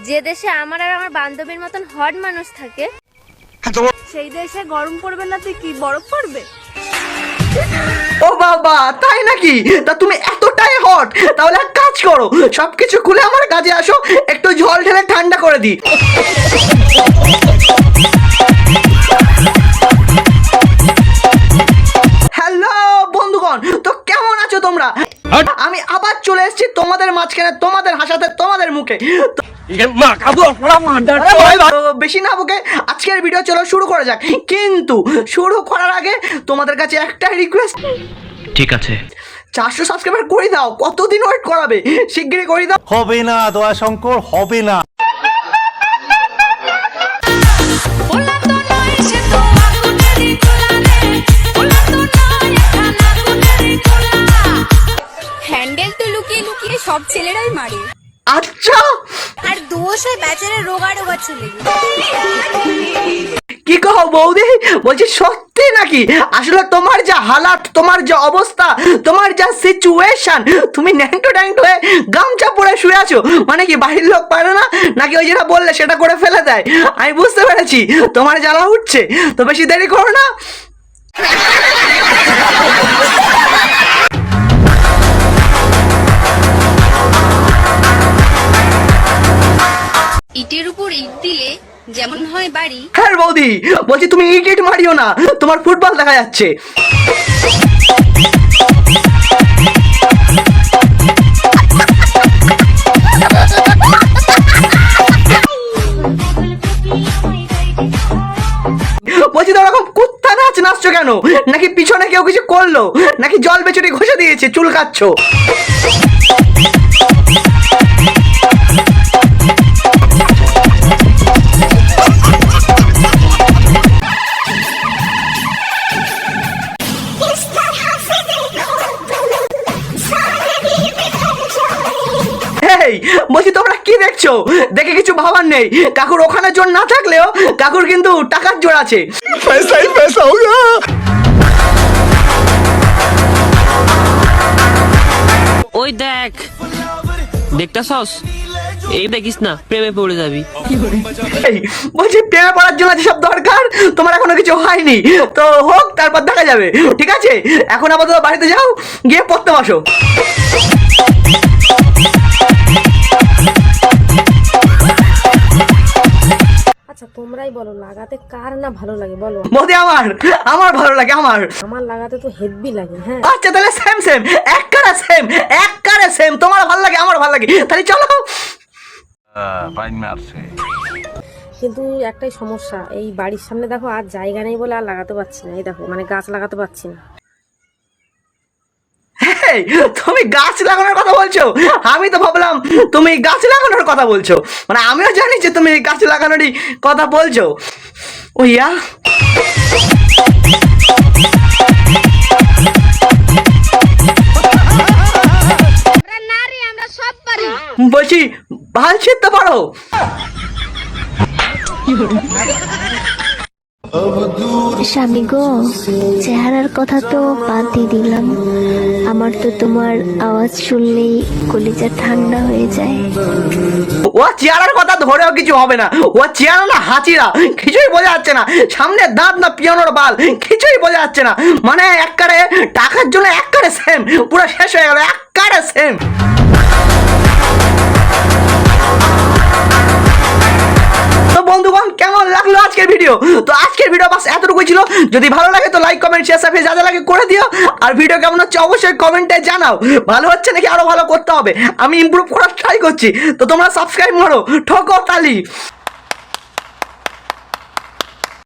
যে দেশে আমার আর আমার বান্ধবীর মতন হট মানুষ থাকে সেই দেশে গরম পড়বে না তুই কি বরফ পড়বে? ও বাবা, তাই নাকি? তা তুমি এতটাই হট, তাহলে এক কাজ করো, সবকিছু খুলে আমার কাছে আসো, একটু জল ঢেলে ঠান্ডা করে দিই। হ্যালো বন্ধুগণ, তো কেমন আছো তোমরা? আমি আবার চলে এসেছি তোমাদের মাঝখানে, তোমাদের হাসাতে, তোমাদের মুখে। বেশি না বকে আজকের ভিডিও চলো শুরু করা যাক। কিন্তু শুরু করার আগে তোমাদের কাছে একটাই রিকোয়েস্ট। ঠিক আছে, 400 সাবস্ক্রাইবার করে দাও। কতদিন ওয়েট করাবে? শিগগিরই করে দাও। হবে না দয়াশঙ্কর, হবে না। হ্যান্ডেল তো লুকিয়ে লুকিয়ে সব ছেলেরাই মারে। আচ্ছা, আর দোষ হয় বেচারা রোগা রোগা ছেলে। কি কहो বৌদি? বলছি সত্যি নাকি? আসলে তোমার যা হালাত, তোমার যা অবস্থা, তোমার যা সিচুয়েশন, তুমি ন্যাংটো ট্যাংটো হয়ে গামছা পরে শুয়ে আছো, মানে কি বাড়ির লোক পারে না নাকি ওই যেটা বললে সেটা করে ফেলে দেয়? আমি বুঝতে পেরেছি তোমার জ্বালা উঠছে, তো বেশি দেরি করো না। ইটের উপর ইট দিলে যেমন হয় বাড়ি। হ্যাঁ বৌদি, বলছি তুমি ইট মারিও না, তোমার ফুটবল দেখা যাচ্ছে। বলছি তো ওরকম কুত্তা নাচ নাচছো কেন? নাকি পিছনে কেউ কিছু করলো, নাকি জল বেচুটি ঘষে দিয়েছে চুল কাচ্ছ? বলছি তোমরা কি দেখছো? দেখে কিছু ভাবার নেই। কাকুর ওখানে জোর না থাকলেও কাকুর কিন্তু টাকার জোর আছে। ওই দেখ, দেখতাছস? এই দেখিস না, প্রেমে পড়ে যাবি। বলছি প্রেমে পড়ার জন্য যেসব দরকার তোমার এখনো কিছু হয়নি, তো হোক, তারপর দেখা যাবে। ঠিক আছে, এখন আপাতত বাড়িতে যাও, গিয়ে পড়তে বসো। আচ্ছা তোমরাই বলো, লাগাতে কার না ভালো লাগে বলো? মোদি আমার ভালো লাগে। আমার লাগাতে তো হেভি লাগে। হ্যাঁ আচ্ছা, তাহলে সেম এককারে সেম। তোমার ভালো লাগে, আমার ভালো লাগে, তাহলে চলো। কিন্তু একটাই সমস্যা, এই বাড়ির সামনে দেখো আর জায়গা নেই বলে আর লাগাতে পারছি না। এই দেখো মানে গাছ লাগাতে পারছি না। তুমি গাছ লাগানোর কথা বলছো? আমি তো ভাবলাম তুমি গাছ লাগানোর কথা বলছো। মানে আমিও জানি যে তুমি গাছ লাগানোরই কথা বলছো। ওইয়া বলছি ভাল ছিঁড়তে পারো? স্বামী গো, চেহারার কথা তো বাদই দিলাম, আমার তো তোমার আওয়াজ শুনলেই কলিজা ঠান্ডা হয়ে যায়। ও চেহারার কথা ধরেও কিছু হবে না। ও চেহারা না হাঁচিরা, কিছুই বোঝা যাচ্ছে না। সামনে দাঁত না পিয়ানোর বাল, কিছুই বোঝা যাচ্ছে না। মানে একবারে টাকার জন্য একবারে সেম, পুরো শেষ হয়ে গেল, একবারে সেম। বন্ধুগণ, কেমন লাগলো আজকের ভিডিও? তো আজকের ভিডিও বাস এতটুকুই ছিল। যদি ভালো লাগে তো লাইক, কমেন্ট, শেয়ার, সাবস্ক্রাইব যা যা লাগে করে দিও। আর ভিডিও কেমন হচ্ছে অবশ্যই কমেন্টে জানাও। ভালো হচ্ছে নাকি আরো ভালো করতে হবে, আমি ইমপ্রুভ করার ট্রাই করছি। তো তোমরা সাবস্ক্রাইব করো, ঠকো তালি।